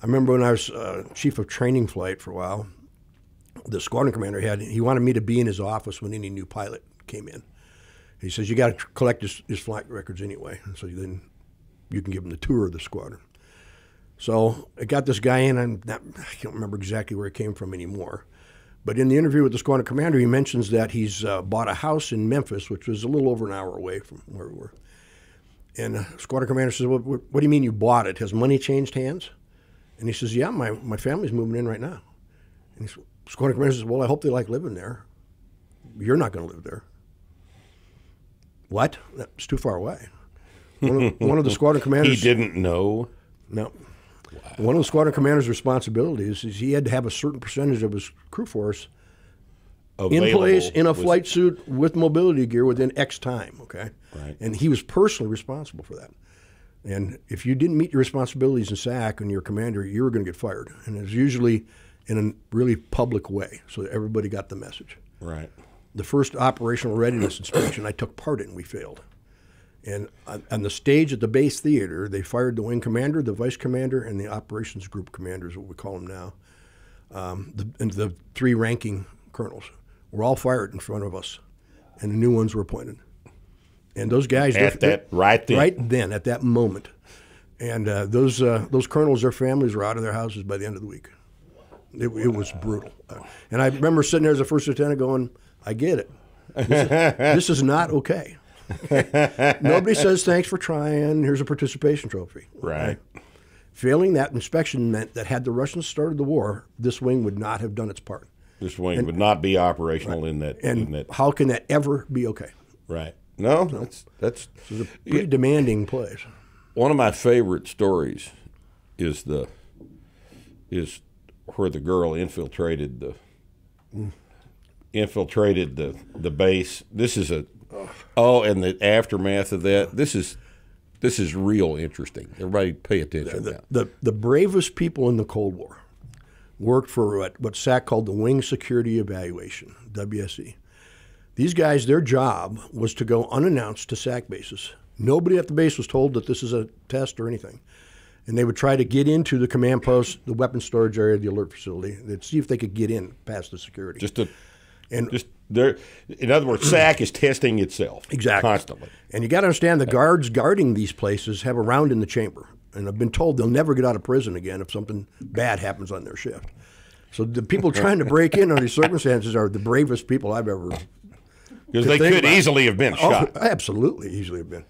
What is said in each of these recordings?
I remember when I was chief of training flight for a while, the squadron commander he wanted me to be in his office when any new pilot came in. He says, you got to collect his flight records anyway, and so then you can give him the tour of the squadron. So I got this guy in, I can't remember exactly where he came from anymore. But in the interview with the squadron commander, he mentions that he's bought a house in Memphis, which was a little over an hour away from where we were. And the squadron commander says, well, what do you mean you bought it? Has money changed hands? And he says, yeah, my family's moving in right now. And the squadron commander says, well, I hope they like living there. You're not going to live there. What? That's too far away. One of the squadron commanders... He didn't know? No. Wow. One of the squadron commander's responsibilities is he had to have a certain percentage of his crew force in place in a flight suit with mobility gear within X time, okay? Right. And he was personally responsible for that. And if you didn't meet your responsibilities in SAC and you're a commander, you were going to get fired. And it was usually in a really public way so that everybody got the message. Right. The first operational readiness inspection I took part in, we failed. And on the stage at the base theater, they fired the wing commander, the vice commander, and the operations group commander is what we call them now. And the three ranking colonels were all fired in front of us, and the new ones were appointed. And those guys right then, at that moment, and those colonels, their families were out of their houses by the end of the week. It was brutal. And I remember sitting there as a first lieutenant going, I get it. This is not okay. Nobody says thanks for trying. Here's a participation trophy. Right. Failing that inspection meant that had the Russians started the war, this wing would not have done its part. This wing would not be operational in that. And how can that ever be okay? Right. No, that's a pretty demanding place. One of my favorite stories is where the girl infiltrated the base. This is and the aftermath of that. This is real interesting. Everybody pay attention now. The bravest people in the Cold War worked for what SAC called the Wing Security Evaluation, WSE. These guys, their job was to go unannounced to SAC bases. Nobody at the base was told that this is a test or anything. And they would try to get into the command post, the weapons storage area, the alert facility. They'd see if they could get in past the security. In other words, SAC is testing itself constantly. And you got to understand the guards guarding these places have a round in the chamber. And I've been told they'll never get out of prison again if something bad happens on their shift. So the people trying to break in under these circumstances are the bravest people I've ever. Because they could easily have been shot. Absolutely, easily have been.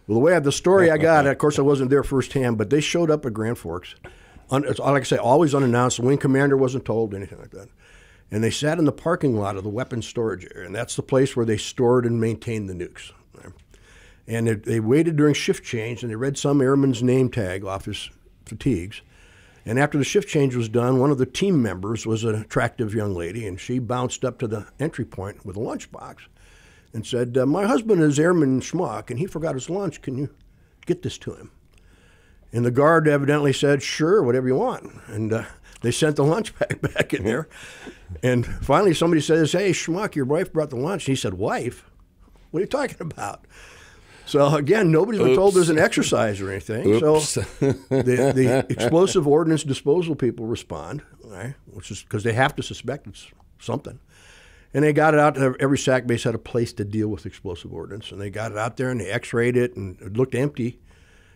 Well, the way the story I got, of course, I wasn't there firsthand, but they showed up at Grand Forks. Like I say, always unannounced. The wing commander wasn't told, anything like that. And they sat in the parking lot of the weapons storage area, and that's the place where they stored and maintained the nukes. And they waited during shift change, and they read some airman's name tag off his fatigues. And after the shift change was done, one of the team members was an attractive young lady, and she bounced up to the entry point with a lunchbox and said, my husband is Airman Schmuck, and he forgot his lunch. Can you get this to him? And the guard evidently said, sure, whatever you want. And they sent the lunch back in there. And finally somebody says, hey, Schmuck, your wife brought the lunch. And he said, wife? What are you talking about? So, again, nobody's been told there's an exercise or anything. Oops. So the explosive ordnance disposal people respond, right, which is because they have to suspect it's something. And they got it out. Every SAC base had a place to deal with explosive ordnance. And they got it out there, and they x-rayed it, and it looked empty.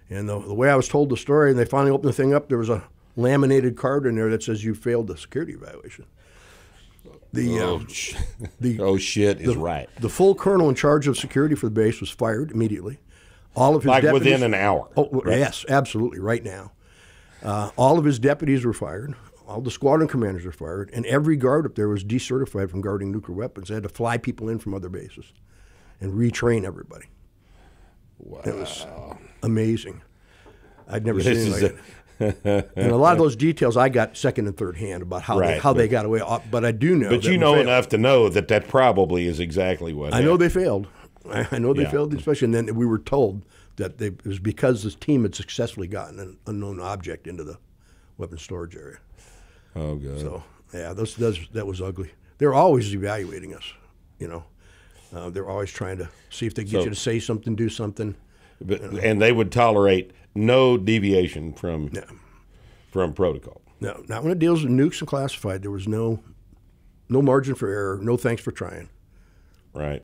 And the way I was told the story, and they finally opened the thing up, there was a laminated card in there that says you failed the security evaluation. Shit is right. The full colonel in charge of security for the base was fired immediately. All of his deputies, within an hour. Oh, right? Yes, absolutely, right now. All of his deputies were fired. All the squadron commanders were fired, and every guard up there was decertified from guarding nuclear weapons. They had to fly people in from other bases and retrain everybody. Wow. It was amazing. I'd never seen anything like it. And a lot of those details I got second and third hand about how they got away. But I do know. But you know enough to know that probably is exactly what happened. I know they failed. I know they failed, especially. And then we were told that it was because this team had successfully gotten an unknown object into the weapons storage area. Oh, God. So, yeah, that was ugly. They're always evaluating us, you know. They're always trying to see if they can get you to say something, do something. And they would tolerate no deviation from from protocol. No, not when it deals with nukes and classified. There was no margin for error. No thanks for trying. Right.